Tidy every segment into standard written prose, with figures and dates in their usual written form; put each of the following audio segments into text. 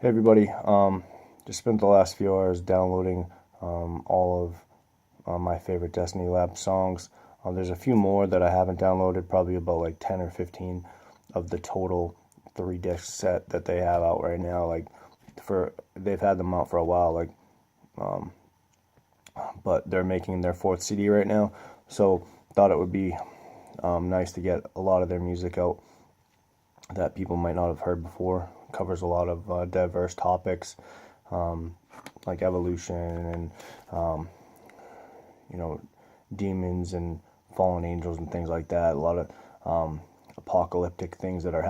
Hey everybody, just spent the last few hours downloading all of my favorite Destiny Lab songs. There's a few more that I haven't downloaded, probably about like 10 or 15 of the total 3 disc set that they have out right now. They've had them out for a while, but they're making their fourth CD right now. So thought it would be nice to get a lot of their music out that people might not have heard before. Covers a lot of diverse topics, like evolution and you know demons and fallen angels and things like that. A lot of apocalyptic things that are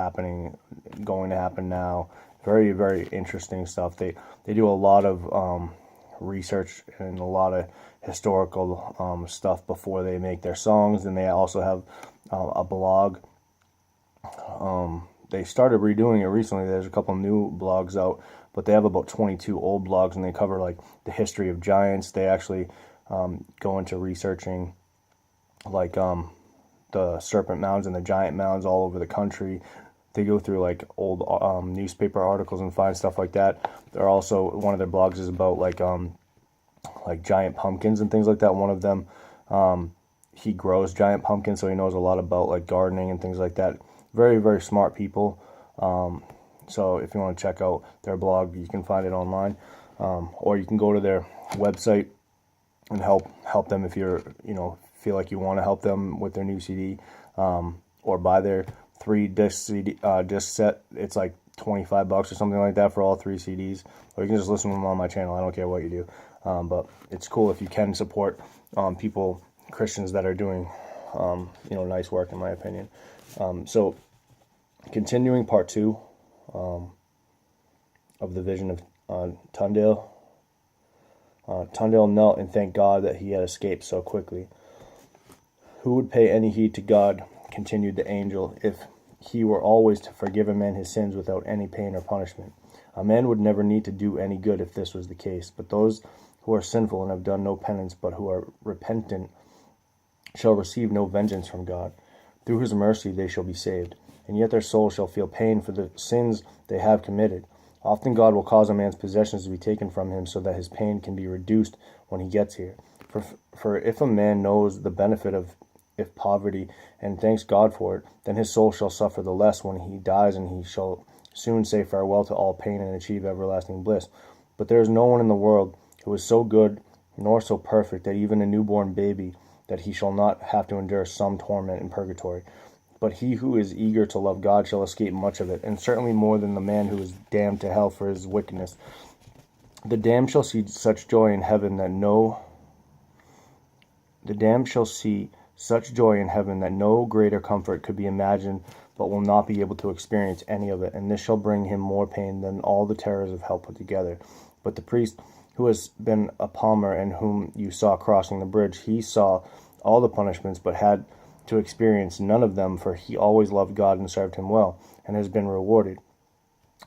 going to happen now. Very, very interesting stuff. They do a lot of research and a lot of historical stuff before they make their songs, and they also have a blog. They started redoing it recently. There's a couple new blogs out, but they have about 22 old blogs, and they cover like the history of giants. They actually go into researching like the serpent mounds and the giant mounds all over the country. They go through like old newspaper articles and find stuff like that. They're also, one of their blogs is about like giant pumpkins and things like that. One of them, he grows giant pumpkins, so he knows a lot about like gardening and things like that. Very, very smart people. So if you want to check out their blog, you can find it online, or you can go to their website and help them if you're feel like you want to help them with their new CD, or buy their 3 disc CD disc set. It's like $25 or something like that for all 3 CDs, or you can just listen to them on my channel. I don't care what you do, but it's cool if you can support Christians that are doing nice work, in my opinion. So continuing part 2 of the vision of Tundale. Tundale knelt and thanked God that he had escaped so quickly. Who would pay any heed to God, continued the angel, if he were always to forgive a man his sins without any pain or punishment? A man would never need to do any good if this was the case, but those who are sinful and have done no penance, but who are repentant, shall receive no vengeance from God. Through his mercy they shall be saved, and yet their souls shall feel pain for the sins they have committed. Often God will cause a man's possessions to be taken from him so that his pain can be reduced when he gets here. For if a man knows the benefit of poverty and thanks God for it, then his soul shall suffer the less when he dies, and he shall soon say farewell to all pain and achieve everlasting bliss. But there is no one in the world who is so good nor so perfect that even a newborn baby, that he shall not have to endure some torment in purgatory. But he who is eager to love God shall escape much of it, and certainly more than the man who is damned to hell for his wickedness. The damned shall see such joy in heaven that no greater comfort could be imagined, but will not be able to experience any of it, and this shall bring him more pain than all the terrors of hell put together. But the priest who has been a palmer and whom you saw crossing the bridge, he saw all the punishments, but had to experience none of them, for he always loved God and served him well, and has been rewarded.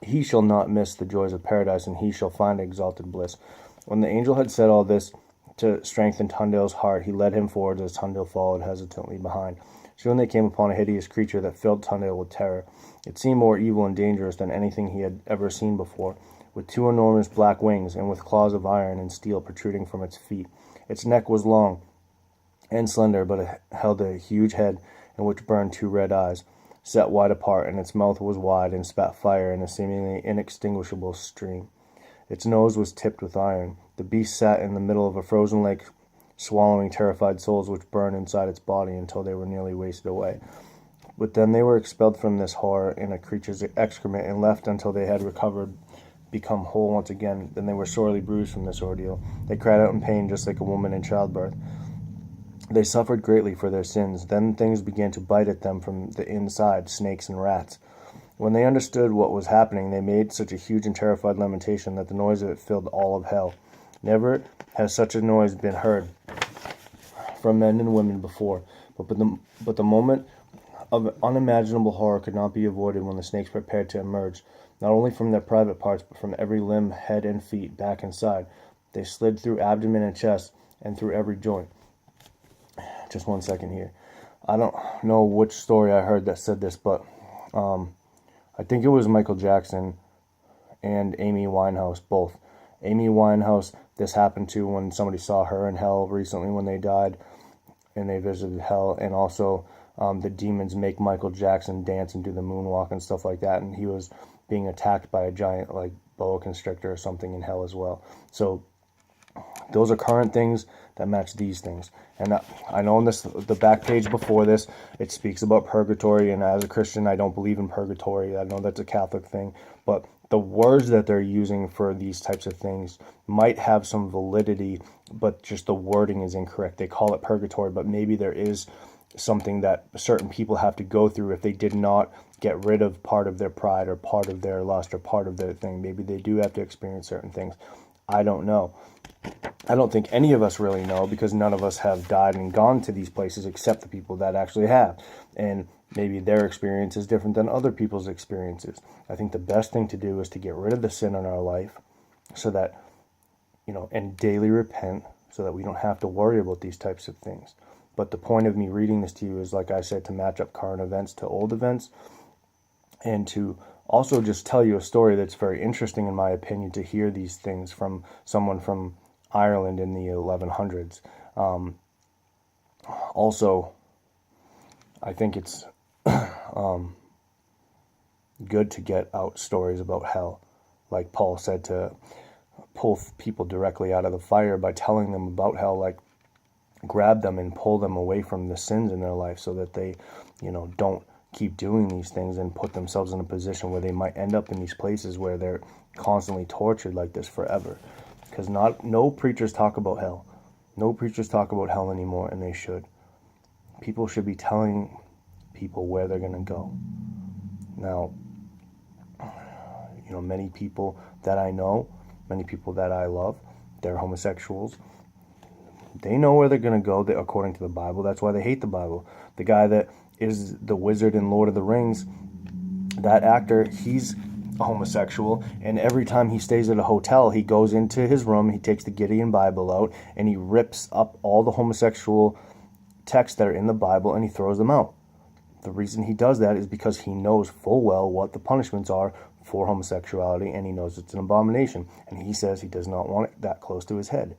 He shall not miss the joys of paradise, and he shall find exalted bliss. When the angel had said all this to strengthen Tundale's heart, he led him forward as Tundale followed hesitantly behind. Soon they came upon a hideous creature that filled Tundale with terror. It seemed more evil and dangerous than anything he had ever seen before, with 2 enormous black wings, and with claws of iron and steel protruding from its feet. Its neck was long and slender, but it held a huge head in which burned 2 red eyes, set wide apart, and its mouth was wide and spat fire in a seemingly inextinguishable stream. Its nose was tipped with iron. The beast sat in the middle of a frozen lake, swallowing terrified souls which burned inside its body until they were nearly wasted away. But then they were expelled from this horror in a creature's excrement, and left until they had become whole once again. Then they were sorely bruised from this ordeal. They cried out in pain just like a woman in childbirth. They suffered greatly for their sins. Then things began to bite at them from the inside, snakes and rats. When they understood what was happening, they made such a huge and terrified lamentation that the noise of it filled all of hell. Never has such a noise been heard from men and women before, but the moment of unimaginable horror could not be avoided when the snakes prepared to emerge, not only from their private parts, but from every limb, head and feet, back and side. They slid through abdomen and chest, and through every joint. Just one second here. I don't know which story I heard that said this, but I think it was Michael Jackson and Amy Winehouse, both. Amy Winehouse, this happened to when somebody saw her in hell recently when they died and they visited hell, and also the demons make Michael Jackson dance and do the moonwalk and stuff like that, and he was being attacked by a giant like boa constrictor or something in hell as well. So those are current things that match these things. And I know in the back page before this, it speaks about purgatory, and as a Christian, I don't believe in purgatory. I know that's a Catholic thing, but the words that they're using for these types of things might have some validity, but just the wording is incorrect. They call it purgatory, but maybe there is something that certain people have to go through if they did not get rid of part of their pride or part of their lust or part of their thing. Maybe they do have to experience certain things. I don't know. I don't think any of us really know, because none of us have died and gone to these places except the people that actually have. And maybe their experience is different than other people's experiences. I think the best thing to do is to get rid of the sin in our life so that, and daily repent so that we don't have to worry about these types of things. But the point of me reading this to you is, like I said, to match up current events to old events, and to also just tell you a story that's very interesting in my opinion, to hear these things from someone from Ireland in the 1100s. Also, I think it's good to get out stories about hell. Like Paul said, to pull people directly out of the fire by telling them about hell, like grab them and pull them away from the sins in their life so that they, don't keep doing these things and put themselves in a position where they might end up in these places where they're constantly tortured like this forever. Because no preachers talk about hell. No preachers talk about hell anymore, and they should. People should be telling people where they're going to go. Now, many people that I know, many people that I love, they're homosexuals. They know where they're going to go according to the Bible. That's why they hate the Bible. The guy that is the wizard in Lord of the Rings, that actor, he's a homosexual, and every time he stays at a hotel, he goes into his room, he takes the Gideon Bible out, and he rips up all the homosexual texts that are in the Bible, and he throws them out. The reason he does that is because he knows full well what the punishments are for homosexuality, and he knows it's an abomination, and he says he does not want it that close to his head.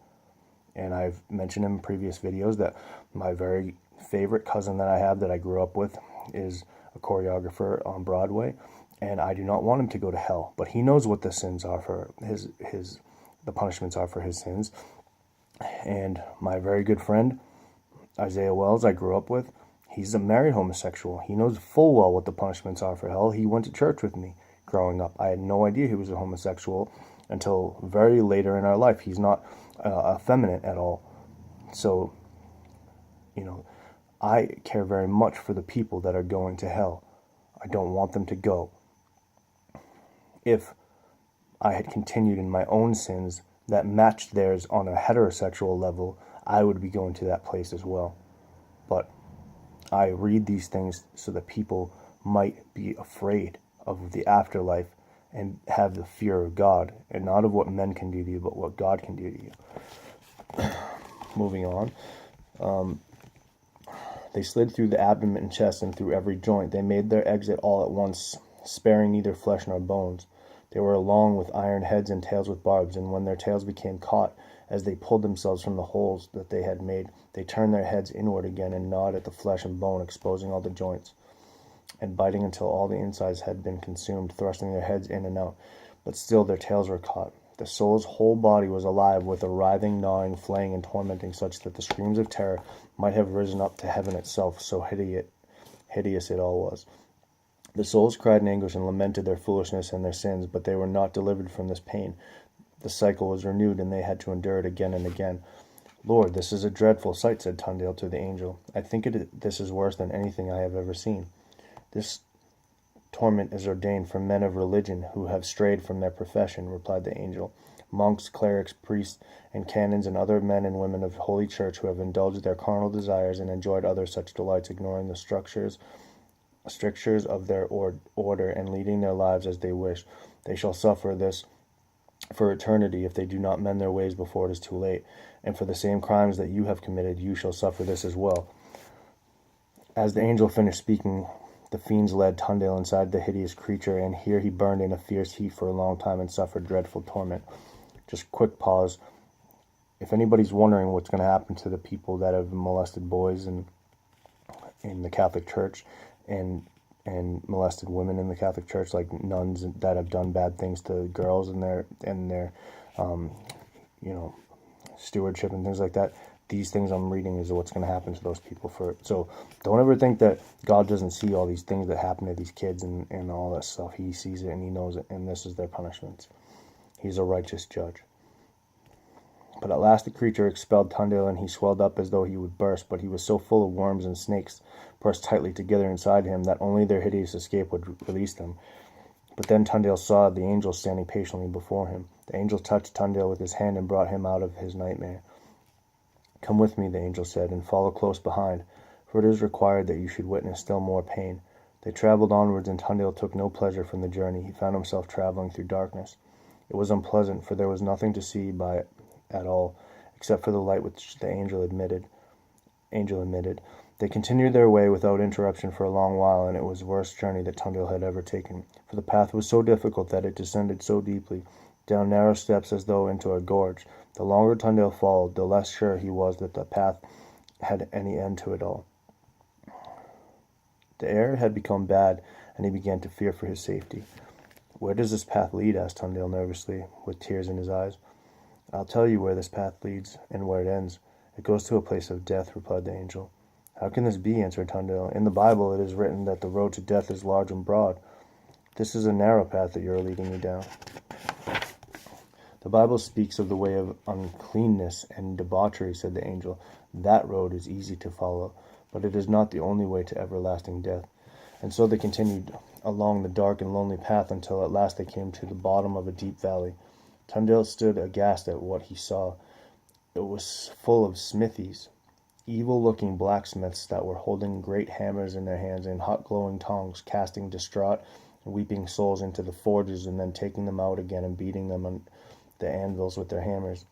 And I've mentioned in previous videos that my very favorite cousin that I have that I grew up with is a choreographer on Broadway, and I do not want him to go to hell, but he knows what the sins are for the punishments are for his sins. And my very good friend Isaiah Wells, I grew up with, he's a married homosexual. He knows full well what the punishments are for hell. He went to church with me growing up. I had no idea he was a homosexual until very later in our life. He's not effeminate at all. So, I care very much for the people that are going to hell. I don't want them to go. If I had continued in my own sins that matched theirs on a heterosexual level, I would be going to that place as well. But I read these things so that people might be afraid of the afterlife and have the fear of God, and not of what men can do to you, but what God can do to you. Moving on. They slid through the abdomen and chest and through every joint. They made their exit all at once, sparing neither flesh nor bones. They were long, with iron heads and tails with barbs, and when their tails became caught, as they pulled themselves from the holes that they had made, they turned their heads inward again and gnawed at the flesh and bone, exposing all the joints, and biting until all the insides had been consumed, thrusting their heads in and out. But still their tails were caught. The soul's whole body was alive with a writhing, gnawing, flaying, and tormenting, such that the screams of terror might have risen up to heaven itself, so hideous it all was. The souls cried in anguish and lamented their foolishness and their sins, but they were not delivered from this pain. The cycle was renewed, and they had to endure it again and again. "Lord, this is a dreadful sight," said Tundale to the angel. "I think this is worse than anything I have ever seen. This torment is ordained for men of religion who have strayed from their profession," replied the angel. "Monks, clerics, priests, and canons, and other men and women of Holy Church who have indulged their carnal desires and enjoyed other such delights, ignoring the strictures of their order and leading their lives as they wish. They shall suffer this for eternity if they do not mend their ways before it is too late. And for the same crimes that you have committed, you shall suffer this as well." As the angel finished speaking, The fiends led Tundale inside the hideous creature, and here he burned in a fierce heat for a long time and suffered dreadful torment. Just quick pause. If anybody's wondering what's going to happen to the people that have molested boys in the Catholic Church and molested women in the Catholic Church, like nuns that have done bad things to girls in their stewardship and things like that, these things I'm reading is what's going to happen to those people. So don't ever think that God doesn't see all these things that happen to these kids and all that stuff. He sees it and he knows it, and this is their punishments. He's a righteous judge. But at last the creature expelled Tundale, and he swelled up as though he would burst, but he was so full of worms and snakes pressed tightly together inside him that only their hideous escape would release them. But then Tundale saw the angel standing patiently before him. The angel touched Tundale with his hand and brought him out of his nightmare. "Come with me," the angel said, "and follow close behind, for it is required that you should witness still more pain." They traveled onwards, and Tundale took no pleasure from the journey. He found himself traveling through darkness. It was unpleasant, for there was nothing to see by it at all, except for the light which the angel emitted. They continued their way without interruption for a long while, and it was the worst journey that Tundale had ever taken, for the path was so difficult that it descended so deeply, down narrow steps as though into a gorge. The longer Tundale followed, the less sure he was that the path had any end to it all. The air had become bad, and he began to fear for his safety. "Where does this path lead?" asked Tundale nervously, with tears in his eyes. "I'll tell you where this path leads, and where it ends. It goes to a place of death," replied the angel. "How can this be?" answered Tundale. "In the Bible it is written that the road to death is large and broad. This is a narrow path that you are leading me down." "The Bible speaks of the way of uncleanness and debauchery," said the angel. "That road is easy to follow, but it is not the only way to everlasting death." And so they continued along the dark and lonely path until at last they came to the bottom of a deep valley. Tundale stood aghast at what he saw. It was full of smithies, evil-looking blacksmiths that were holding great hammers in their hands and hot glowing tongs, casting distraught and weeping souls into the forges and then taking them out again and beating them on the anvils with their hammers.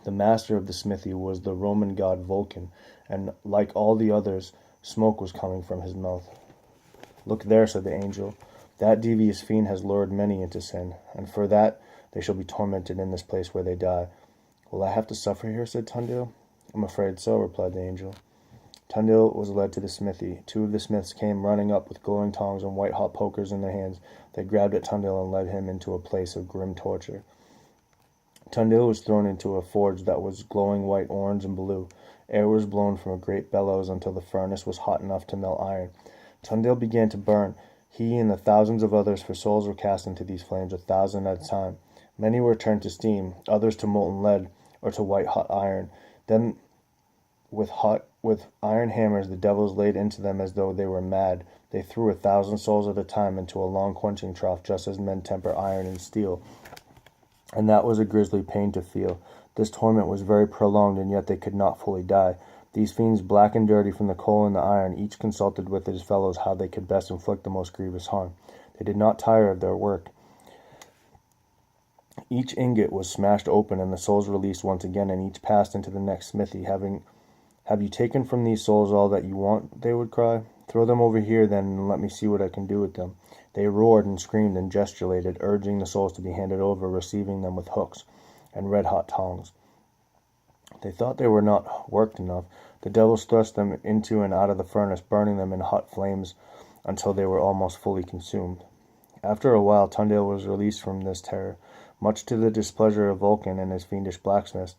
The master of the smithy was the Roman god Vulcan, and like all the others, smoke was coming from his mouth. "Look there," said the angel. "That devious fiend has lured many into sin, and for that they shall be tormented in this place where they die." "Will I have to suffer here?" said Tundale. "I'm afraid so," replied the angel. Tundale was led to the smithy. Two of the smiths came running up with glowing tongs and white-hot pokers in their hands. They grabbed at Tundale and led him into a place of grim torture. Tundale was thrown into a forge that was glowing white, orange, and blue. Air was blown from a great bellows until the furnace was hot enough to melt iron. Tundale began to burn. He and the thousands of others, for souls were cast into these flames, 1,000 at a time. Many were turned to steam, others to molten lead, or to white-hot iron. Then with iron hammers the devils laid into them as though they were mad. They threw 1,000 souls at a time into a long quenching trough, just as men temper iron and steel. And that was a grisly pain to feel. This torment was very prolonged, and yet they could not fully die. These fiends, black and dirty from the coal and the iron, each consulted with his fellows how they could best inflict the most grievous harm. They did not tire of their work. Each ingot was smashed open, and the souls released once again, and each passed into the next smithy. "Have you taken from these souls all that you want?" they would cry. "Throw them over here, then, and let me see what I can do with them." They roared and screamed and gesticulated, urging the souls to be handed over, receiving them with hooks and red-hot tongs. They thought they were not worked enough. The devils thrust them into and out of the furnace, burning them in hot flames until they were almost fully consumed. After a while, Tundale was released from this terror, much to the displeasure of Vulcan and his fiendish blacksmiths.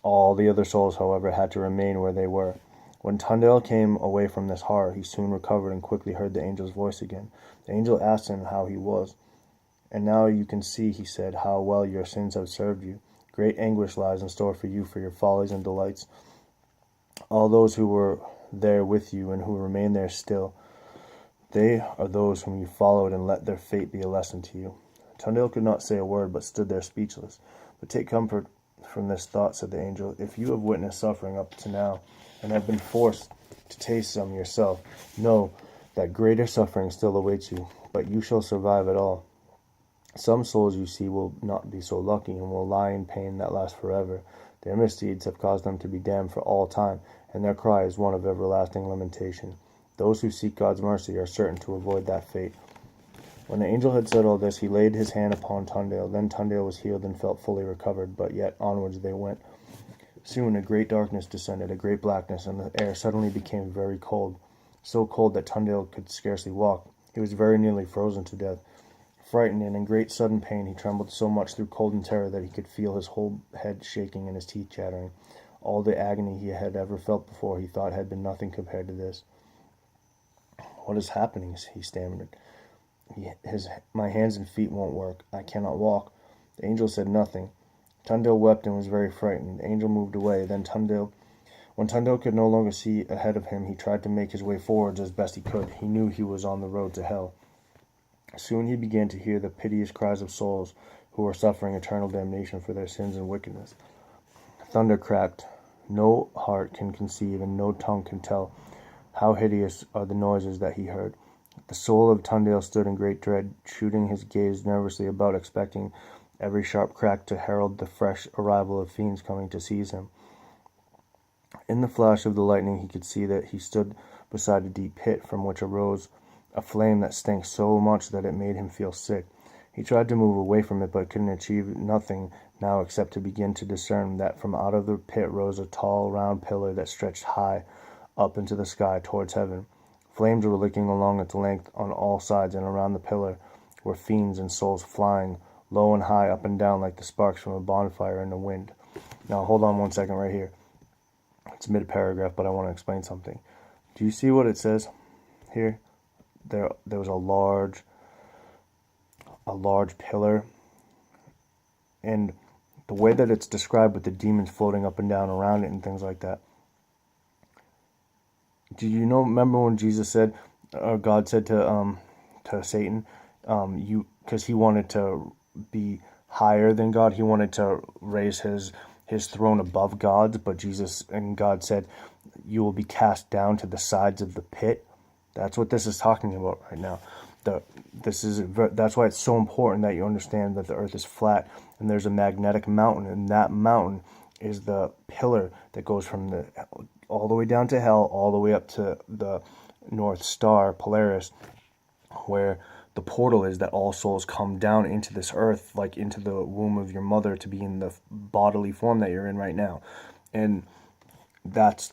All the other souls, however, had to remain where they were. When Tundale came away from this horror, he soon recovered and quickly heard the angel's voice again. The angel asked him how he was. "And now you can see," he said, "how well your sins have served you. Great anguish lies in store for you for your follies and delights. All those who were there with you and who remain there still, they are those whom you followed and let their fate be a lesson to you." Tundale could not say a word, but stood there speechless. "But take comfort from this thought," said the angel. "If you have witnessed suffering up to now, and have been forced to taste some yourself, know that greater suffering still awaits you, but you shall survive it all. Some souls, you see, will not be so lucky, and will lie in pain that lasts forever. Their misdeeds have caused them to be damned for all time, and their cry is one of everlasting lamentation. Those who seek God's mercy are certain to avoid that fate. When the angel had said all this, he laid his hand upon Tundale. Then Tundale was healed and felt fully recovered, but yet onwards they went. Soon a great darkness descended, a great blackness, and the air suddenly became very cold, so cold that Tundale could scarcely walk. He was very nearly frozen to death. Frightened and in great sudden pain, he trembled so much through cold and terror that he could feel his whole head shaking and his teeth chattering. All the agony he had ever felt before, he thought, had been nothing compared to this. "What is happening?" he stammered. My hands and feet won't work. I cannot walk." The angel said nothing. Tundale wept and was very frightened. The angel moved away. When Tundale could no longer see ahead of him, he tried to make his way forwards as best he could. He knew he was on the road to hell. Soon he began to hear the piteous cries of souls who were suffering eternal damnation for their sins and wickedness. Thunder cracked. No heart can conceive, and no tongue can tell how hideous are the noises that he heard. The soul of Tundale stood in great dread, shooting his gaze nervously about, expecting every sharp crack to herald the fresh arrival of fiends coming to seize him. In the flash of the lightning he could see that he stood beside a deep pit, from which arose a flame that stank so much that it made him feel sick. He tried to move away from it, but could achieve nothing now except to begin to discern that from out of the pit rose a tall, round pillar that stretched high up into the sky towards heaven. Flames were licking along its length on all sides, and around the pillar were fiends and souls flying low and high, up and down, like the sparks from a bonfire in the wind. Now, hold on one second right here. It's mid-paragraph, but I want to explain something. Do you see what it says here? There was a large pillar, and the way that it's described with the demons floating up and down around it and things like that. Do you remember when Jesus said, or God said to Satan, because he wanted to be higher than God, he wanted to raise his throne above God's, but Jesus and God said, "You will be cast down to the sides of the pit." That's what this is talking about right now. That's why it's so important that you understand that the earth is flat and there's a magnetic mountain, and that mountain is the pillar that goes from all the way down to hell, all the way up to the North Star, Polaris, where the portal is that all souls come down into this earth, like into the womb of your mother, to be in the bodily form that you're in right now. And that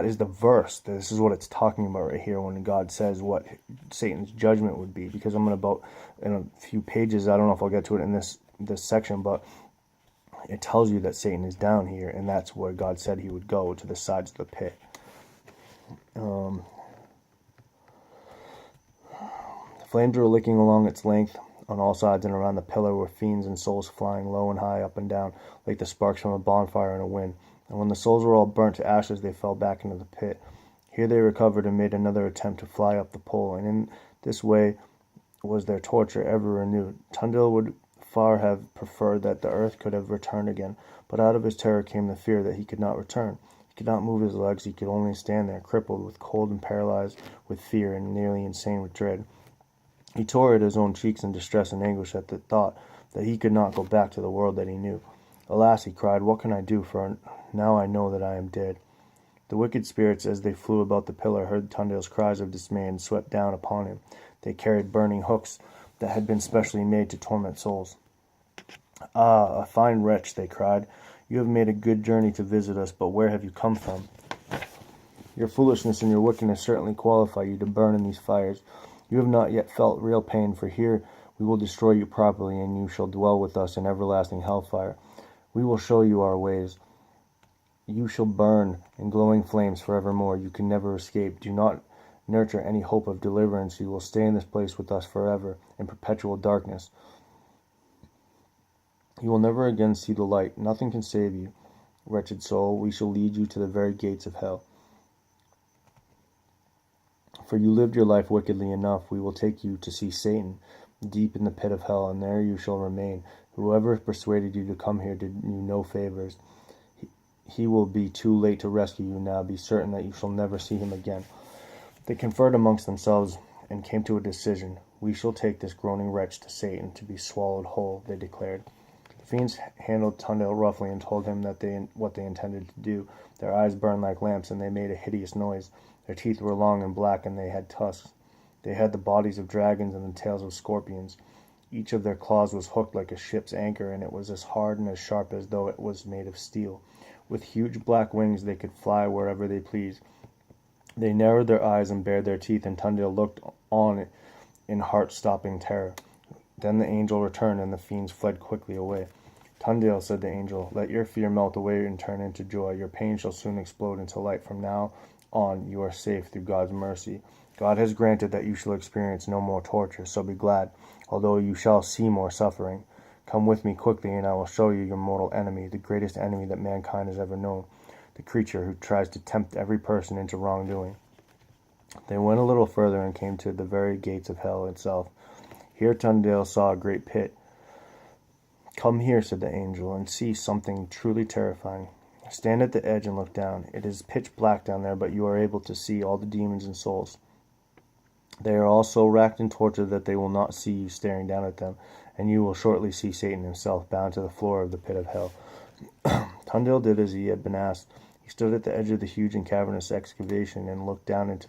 is the verse. This is what it's talking about right here when God says what Satan's judgment would be. Because in a few pages, I don't know if I'll get to it in this section, but it tells you that Satan is down here, and that's where God said he would go, to the sides of the pit. The flames were licking along its length on all sides, and around the pillar were fiends and souls flying low and high, up and down, like the sparks from a bonfire in a wind. And when the souls were all burnt to ashes, they fell back into the pit. Here they recovered and made another attempt to fly up the pole, and in this way was their torture ever renewed. Tundale would far have preferred that the earth could have returned again, but out of his terror came the fear that he could not return. He could not move his legs, he could only stand there, crippled with cold and paralyzed with fear and nearly insane with dread. He tore at his own cheeks in distress and anguish at the thought that he could not go back to the world that he knew. "Alas," he cried, "what can I do, for now I know that I am dead." The wicked spirits, as they flew about the pillar, heard Tundale's cries of dismay and swept down upon him. They carried burning hooks that had been specially made to torment souls. "Ah, a fine wretch," they cried. "You have made a good journey to visit us, but where have you come from? Your foolishness and your wickedness certainly qualify you to burn in these fires. You have not yet felt real pain, for here we will destroy you properly, and you shall dwell with us in everlasting hellfire. We will show you our ways. You shall burn in glowing flames forevermore. You can never escape. Do not nurture any hope of deliverance. You will stay in this place with us forever, in perpetual darkness. You will never again see the light. Nothing can save you, wretched soul. We shall lead you to the very gates of hell. For you lived your life wickedly enough. We will take you to see Satan, deep in the pit of hell, and there you shall remain. Whoever persuaded you to come here did you no favors. He will be too late to rescue you now. Be certain that you shall never see him again." They conferred amongst themselves and came to a decision. "We shall take this groaning wretch to Satan to be swallowed whole," they declared. The fiends handled Tundale roughly and told him what they intended to do. Their eyes burned like lamps, and they made a hideous noise. Their teeth were long and black, and they had tusks. They had the bodies of dragons and the tails of scorpions. Each of their claws was hooked like a ship's anchor, and it was as hard and as sharp as though it was made of steel. With huge black wings they could fly wherever they pleased. They narrowed their eyes and bared their teeth, and Tundale looked on in heart-stopping terror. Then the angel returned, and the fiends fled quickly away. "Tundale," said the angel, "let your fear melt away and turn into joy. Your pain shall soon explode into light. From now on you are safe through God's mercy. God has granted that you shall experience no more torture, so be glad, although you shall see more suffering. Come with me quickly, and I will show you your mortal enemy, the greatest enemy that mankind has ever known, the creature who tries to tempt every person into wrongdoing." They went a little further and came to the very gates of hell itself. Here Tundale saw a great pit. "Come here," said the angel, "and see something truly terrifying. Stand at the edge and look down. It is pitch black down there, but you are able to see all the demons and souls. They are all so racked and tortured that they will not see you staring down at them, and you will shortly see Satan himself bound to the floor of the pit of hell." Tundale did as he had been asked. He stood at the edge of the huge and cavernous excavation and looked down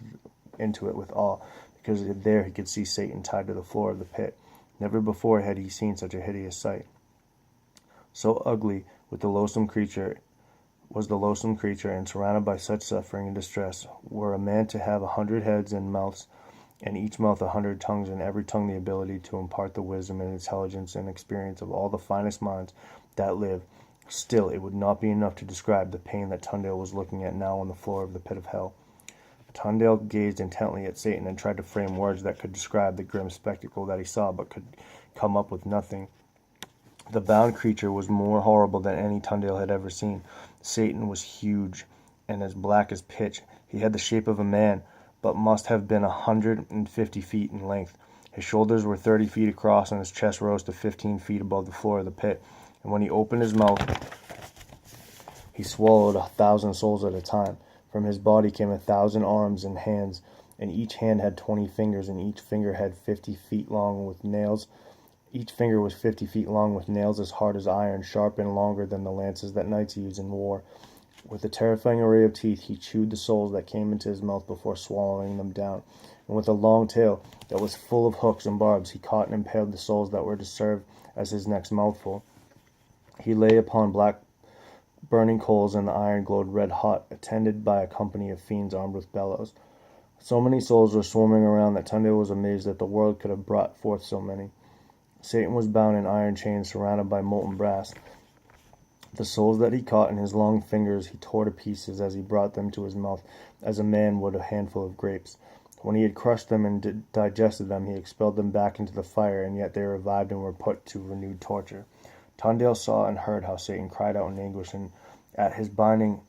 into it with awe, because there he could see Satan tied to the floor of the pit. Never before had he seen such a hideous sight. So ugly was the loathsome creature, and surrounded by such suffering and distress, were a man to have 100 heads and mouths, and each mouth 100 tongues, and every tongue the ability to impart the wisdom and intelligence and experience of all the finest minds that live, still it would not be enough to describe the pain that Tundale was looking at now on the floor of the pit of hell. Tundale gazed intently at Satan and tried to frame words that could describe the grim spectacle that he saw, but could come up with nothing. The bound creature was more horrible than any Tundale had ever seen. Satan was huge and as black as pitch. He had the shape of a man, but must have been 150 feet in length. His shoulders were 30 feet across, and his chest rose to 15 feet above the floor of the pit. And when he opened his mouth, he swallowed 1,000 souls at a time. From his body came 1,000 arms and hands, and each hand had 20 fingers, and each finger had 50 feet long with nails. Each finger was 50 feet long with nails as hard as iron, sharp and longer than the lances that knights use in war. With a terrifying array of teeth, he chewed the souls that came into his mouth before swallowing them down. And with a long tail that was full of hooks and barbs, he caught and impaled the souls that were to serve as his next mouthful. He lay upon black burning coals, and the iron glowed red hot, attended by a company of fiends armed with bellows. So many souls were swarming around that Tundale was amazed that the world could have brought forth so many. Satan was bound in iron chains, surrounded by molten brass. The souls that he caught in his long fingers he tore to pieces as he brought them to his mouth, as a man would a handful of grapes. When he had crushed them and digested them, he expelled them back into the fire, and yet they revived and were put to renewed torture. Tundale saw and heard how Satan cried out in anguish at his binding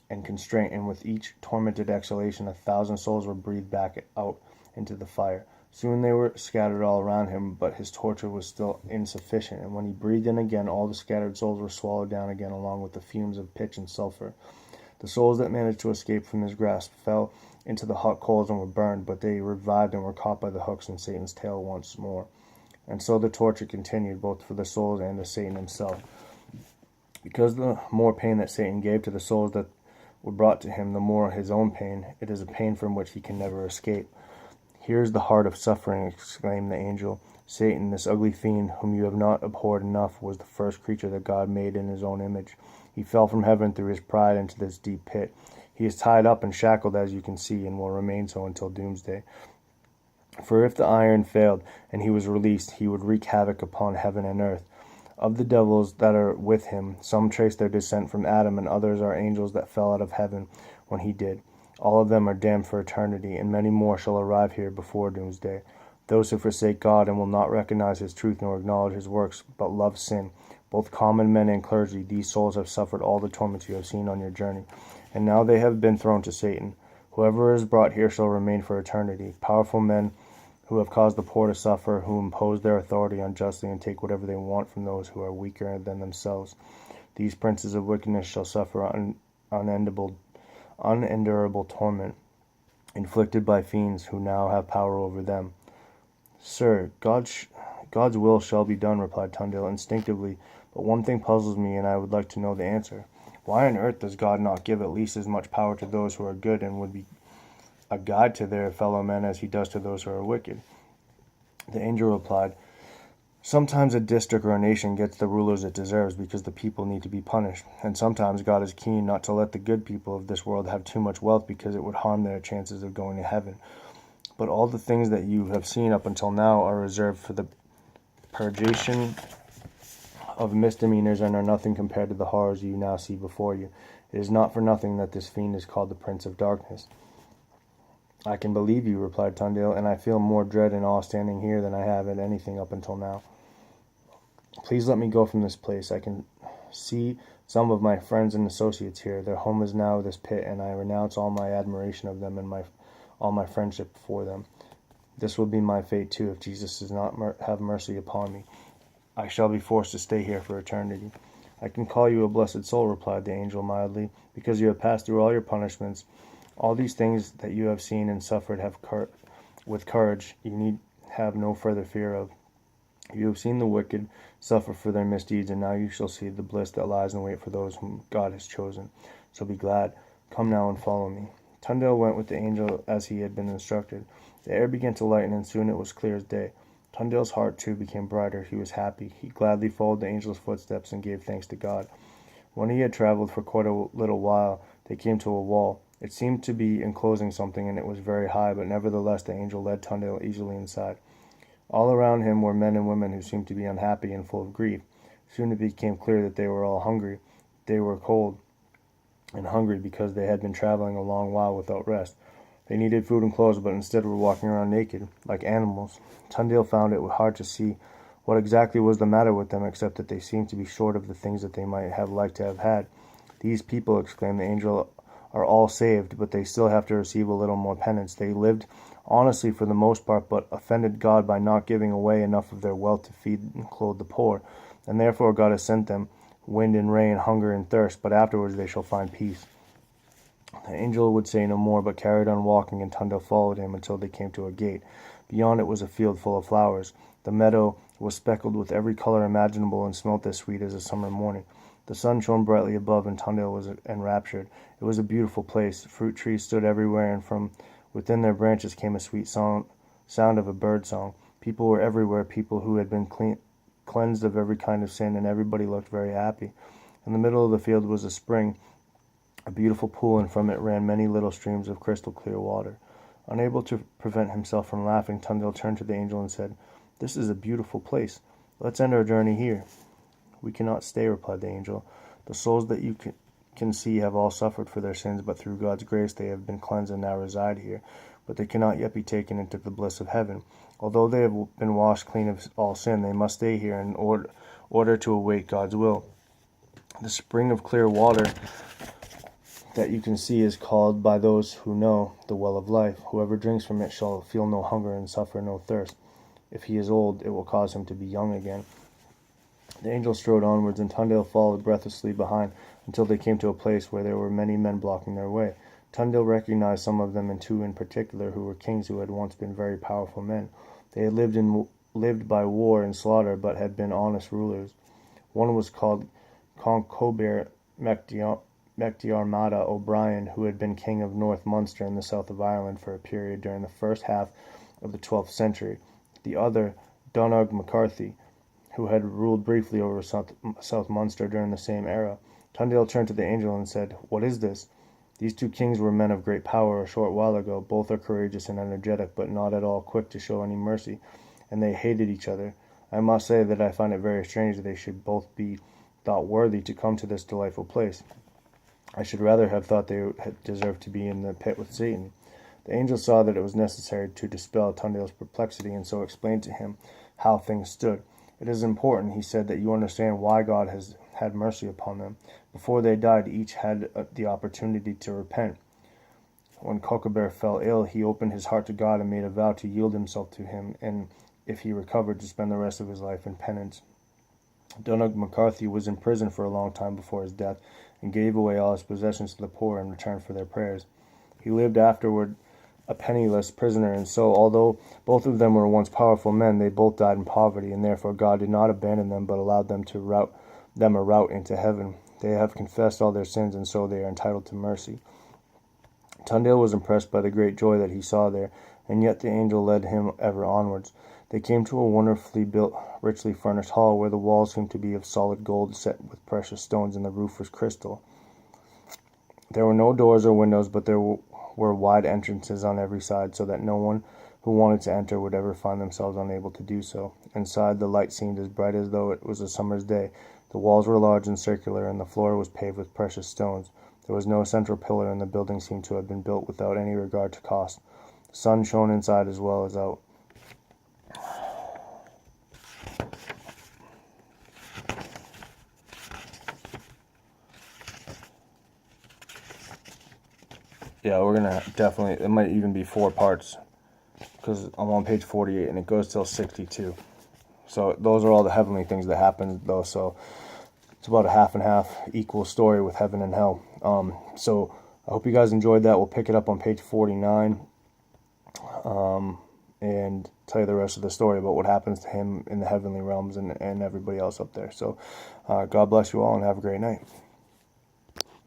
and constraint, and with each tormented exhalation 1,000 souls were breathed back out into the fire. Soon they were scattered all around him, but his torture was still insufficient, and when he breathed in again, all the scattered souls were swallowed down again along with the fumes of pitch and sulfur. The souls that managed to escape from his grasp fell into the hot coals and were burned, but they revived and were caught by the hooks in Satan's tail once more. And so the torture continued, both for the souls and to Satan himself. Because the more pain that Satan gave to the souls that were brought to him, the more his own pain, it is a pain from which he can never escape. "Here is the heart of suffering," exclaimed the angel. "Satan, this ugly fiend, whom you have not abhorred enough, was the first creature that God made in his own image. He fell from heaven through his pride into this deep pit. He is tied up and shackled, as you can see, and will remain so until doomsday. For if the iron failed, and he was released, he would wreak havoc upon heaven and earth. Of the devils that are with him, some trace their descent from Adam, and others are angels that fell out of heaven when he did. All of them are damned for eternity, and many more shall arrive here before doomsday. Those who forsake God and will not recognize his truth nor acknowledge his works, but love sin, both common men and clergy, these souls have suffered all the torments you have seen on your journey, and now they have been thrown to Satan. Whoever is brought here shall remain for eternity. Powerful men who have caused the poor to suffer, who impose their authority unjustly and take whatever they want from those who are weaker than themselves. These princes of wickedness shall suffer unendurable torment, inflicted by fiends who now have power over them." "Sir, God's will shall be done," replied Tundale instinctively, "but one thing puzzles me, and I would like to know the answer. Why on earth does God not give at least as much power to those who are good and would be a guide to their fellow men as he does to those who are wicked. The angel replied, sometimes a district or a nation gets the rulers it deserves because the people need to be punished, and sometimes God is keen not to let the good people of this world have too much wealth because it would harm their chances of going to heaven. But all the things that you have seen up until now are reserved for the purgation of misdemeanors and are nothing compared to the horrors you now see before you. It is not for nothing that this fiend is called the Prince of Darkness. I can believe you, replied Tundale, and I feel more dread and awe standing here than I have at anything up until now. Please let me go from this place. I can see some of my friends and associates here. Their home is now this pit, and I renounce all my admiration of them and all my friendship for them. This will be my fate too if Jesus does not have mercy upon me. I shall be forced to stay here for eternity. I can call you a blessed soul, replied the angel mildly, because you have passed through all your punishments. All these things that you have seen and suffered with courage you need have no further fear of. You have seen the wicked suffer for their misdeeds, and now you shall see the bliss that lies in wait for those whom God has chosen. So be glad. Come now and follow me. Tundale went with the angel as he had been instructed. The air began to lighten, and soon it was clear as day. Tundale's heart, too, became brighter. He was happy. He gladly followed the angel's footsteps and gave thanks to God. When he had traveled for quite a little while, they came to a wall. It seemed to be enclosing something, and it was very high, but nevertheless the angel led Tundale easily inside. All around him were men and women who seemed to be unhappy and full of grief. Soon it became clear that they were all hungry. They were cold and hungry because they had been traveling a long while without rest. They needed food and clothes, but instead were walking around naked, like animals. Tundale found it hard to see what exactly was the matter with them, except that they seemed to be short of the things that they might have liked to have had. These people, exclaimed the angel, are all saved, but they still have to receive a little more penance. They lived honestly for the most part, but offended God by not giving away enough of their wealth to feed and clothe the poor, and therefore God has sent them wind and rain, hunger and thirst, but afterwards they shall find peace. The angel would say no more, but carried on walking, and Tundale followed him until they came to a gate. Beyond it was a field full of flowers. The meadow was speckled with every color imaginable and smelt as sweet as a summer morning. The sun shone brightly above, and Tundale was enraptured. It was a beautiful place. Fruit trees stood everywhere, and from within their branches came a sweet sound of a bird song. People were everywhere, people who had been cleansed of every kind of sin, and everybody looked very happy. In the middle of the field was a spring, a beautiful pool, and from it ran many little streams of crystal clear water. Unable to prevent himself from laughing, Tundale turned to the angel and said, "This is a beautiful place. Let's end our journey here." "We cannot stay," replied the angel. "The souls that you can see have all suffered for their sins, but through God's grace they have been cleansed and now reside here. But they cannot yet be taken into the bliss of heaven. Although they have been washed clean of all sin, they must stay here in order to await God's will. The spring of clear water that you can see is called by those who know the well of life. Whoever drinks from it shall feel no hunger and suffer no thirst. If he is old, it will cause him to be young again." The angel strode onwards, and Tundale followed breathlessly behind until they came to a place where there were many men blocking their way. Tundale recognized some of them, and two in particular, who were kings who had once been very powerful men. They had lived by war and slaughter, but had been honest rulers. One was called Concobar MacDiarmada O'Brien, who had been king of North Munster in the south of Ireland for a period during the first half of the 12th century. The other, Donogh MacCarthy, who had ruled briefly over South Munster during the same era. Tundale turned to the angel and said, "What is this? These two kings were men of great power a short while ago. Both are courageous and energetic, but not at all quick to show any mercy, and they hated each other. I must say that I find it very strange that they should both be thought worthy to come to this delightful place. I should rather have thought they had deserved to be in the pit with Satan." The angel saw that it was necessary to dispel Tundale's perplexity, and so explained to him how things stood. "It is important," he said, "that you understand why God has had mercy upon them. Before they died, each had the opportunity to repent. When Concobar fell ill, he opened his heart to God and made a vow to yield himself to him, and if he recovered, to spend the rest of his life in penance. Donogh MacCarthy was in prison for a long time before his death, and gave away all his possessions to the poor in return for their prayers. He lived afterward a penniless prisoner, and so, although both of them were once powerful men, they both died in poverty, and therefore God did not abandon them, but allowed them to route into heaven. They have confessed all their sins, and so they are entitled to mercy." Tundale was impressed by the great joy that he saw there, and yet the angel led him ever onwards. They came to a wonderfully built, richly furnished hall, where the walls seemed to be of solid gold set with precious stones, and the roof was crystal. There were no doors or windows, but there were wide entrances on every side, so that no one who wanted to enter would ever find themselves unable to do so. Inside, the light seemed as bright as though it was a summer's day. The walls were large and circular, and the floor was paved with precious stones. There was no central pillar, and the building seemed to have been built without any regard to cost. The sun shone inside as well as out. Yeah, we're gonna definitely, it might even be 4 parts, because I'm on page 48 and it goes till 62. So those are all the heavenly things that happen, though. So it's about a half and half equal story with heaven and hell. So I hope you guys enjoyed that. We'll pick it up on page 49 and tell you the rest of the story about what happens to him in the heavenly realms and everybody else up there. So God bless you all and have a great night.